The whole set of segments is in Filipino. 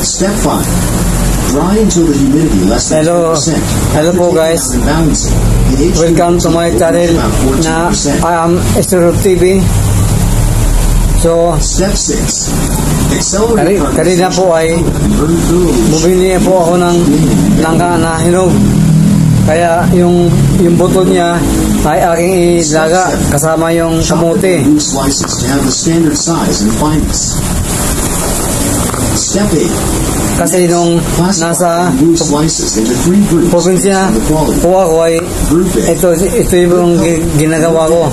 Step 5. Dry until the humidity less than 10%. Hello po guys. Welcome to my channel na I am Estero TV. So, Step 6. Accelerate kanina po ay bumili po ako ng langka na hinog. Kaya yung buto niya ay aking ilaga kasama yung kamote. Step 8. Kasi nung nasa probinsya po ako ay ito yung ginagawa ko.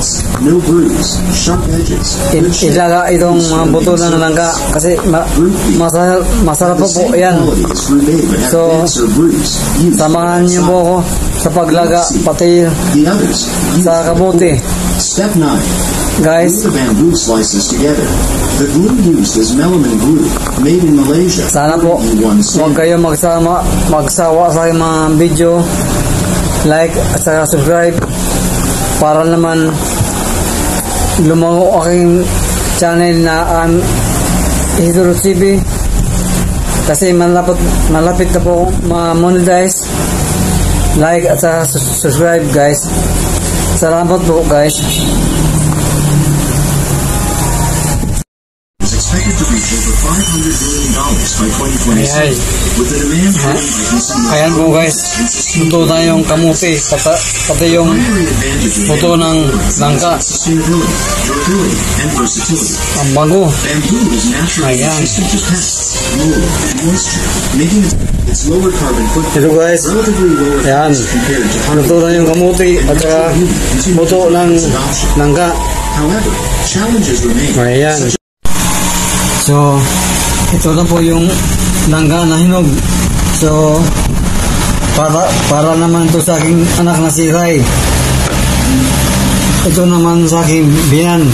Ilaga itong mga buto ng langka kasi masarap po yan. So, samahan niyo po ako sa paglaga pati sa kamote. Step 9. Guys, glue the bamboo slices together. The glue used is melamine glue, made in Malaysia. Sana po huwag kayo magsawa sa aking mga video, like at saka subscribe para naman lumago aking channel na Estero TV kasi malapit na po ma-monetize. Like at saka subscribe guys. Salamat po guys. Expected to reach over $500 billion by 2026. With the demand driven by consumer. Ayan po guys, buto na yung kamote, pati yung buto ng langka. Ang bago. Bamboo is naturally resistant to pests, mold, and moisture, making its lower carbon footprint Hello guys, relatively lower ayan, compared to buto na yung kamote at saka buto ng langka. However, challenges remain. Ayan. So, ito na po yung langka na hinog. So, para naman ito sa aking anak na si Ray. Ito naman sa aking binan.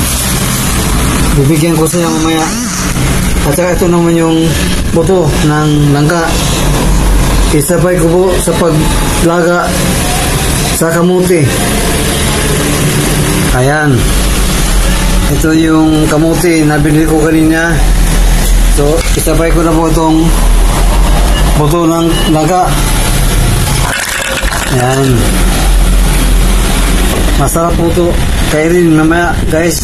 Bibigyan ko siya mamaya. At saka ito naman yung buto ng langka. Isabay ko po sa paglaga sa kamote. Ayan. Ito yung kamote na binili ko kanina. So, isabay ko na po itong buto ng langka. Ayan. Masarap po ito. Kaya rin mamaya guys.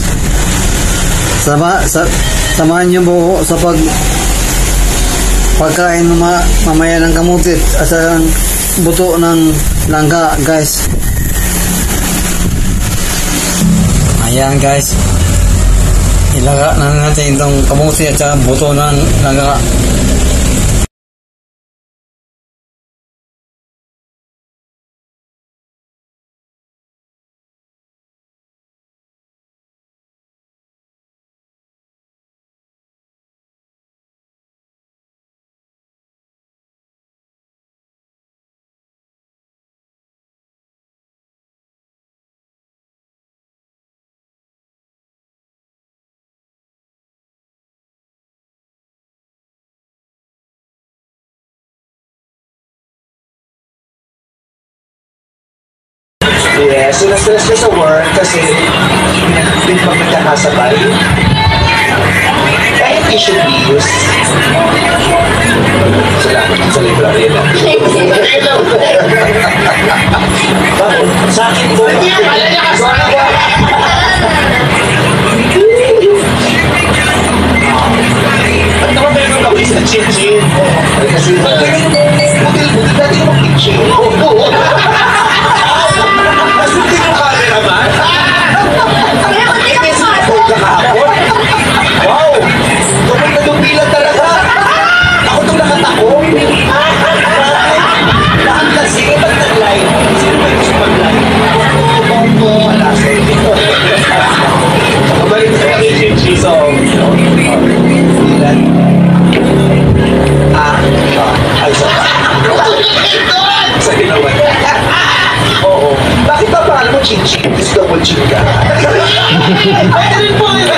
Samahan niyo po sa pagkain mamaya ng kamote at sa buto ng langka guys. Ayan guys. Ilaga na natin itong kamote at saka buto ng langka. Yeah, so na-stress ko sa work kasi hindi pa magkakasabay. Kahit it should be used. Salamat sa library na. Sa akin po. At naman tayo ng kawis na chin-chin. Kasi butil dati yung mag-chin. Nasutin yung cameraman? Ibig sa report na kahapon? Wow! Tumay na dumilan talaga! Ako itong nakatakong! Lahat kasi ba't nag-live? Sino ba gusto mag-live? Ako wala sa ito. Kabalik sa relationship. So, ilan? Ay, sa ginawa. Oo. Bakit ba pangalan mo Chin-Chin? Is double chin ka? Ay, rin po yun!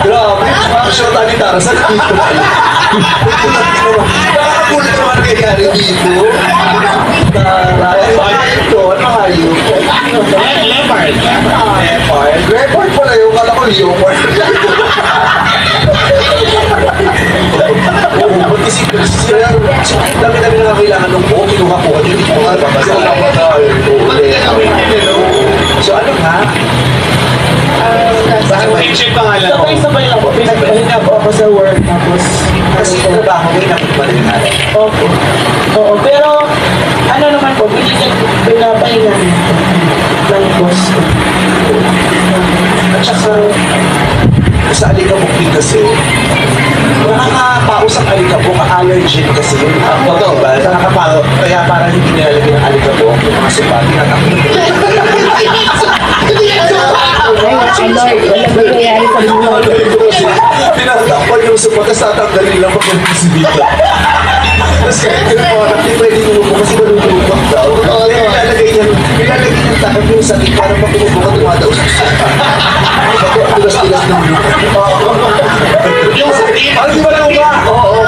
Grabe, siya na tayo tara sa dito. Nakakagulit naman kayari dito. Taray, ito, ano kayo? Leopard. Leopard. Leopard pala yung kala ko leopard. Oo, kasi dami-dami na kailangan ng buo, kinuha-kuha din, hindi ko mababasa. So ano nga? Kitchen pangalan ko. Sabay-sabay lang po. Pinagpahinga po ako sa work, tapos kasi trabaho ko yung nakikita natin. Okay. Oo, pero ano naman po, binigyan pinapahinga ng boss ko. At saka, sa alikabok din kasi, nakakapaus ang alikabok, allergen kasi yun. Totoo ba? Nakakapaus. Kaya parang hindi nilalagay ng alikabok, yung mga supati na Pinatakpan yung supa, tapos tatanggalin lang pag mag-bisibita. Tapos kahit ganun po, hindi pwede kumupo kasi malulubak daw. Nilalagay niya takap yung sakit para pag kumupo ka, tumadaw sa supa. Tulas-tulas ng lupa. Parang di ba lang ba? Oo.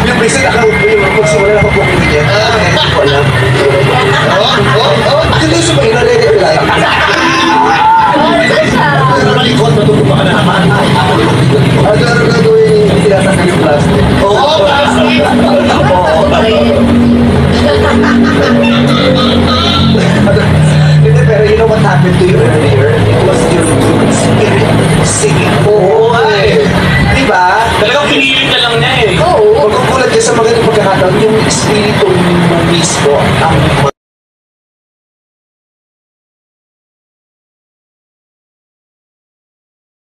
Yung bisa nakaupo yung magsimula na pagpupo niya. Hindi ko alam. Hindi yung supa, inalegay ko lang. Malikot, matutupa ka na naman. Ano na gawin yung tinatanggal yung plastic? Hindi, pero you know what happened to you earlier? It was your spirit singing. Oo, ay. Di ba? Talagang pinilit ka lang niya eh. Oo. Magkukulat ka sa mga pagkakataon, yung espiritu mo mismo ang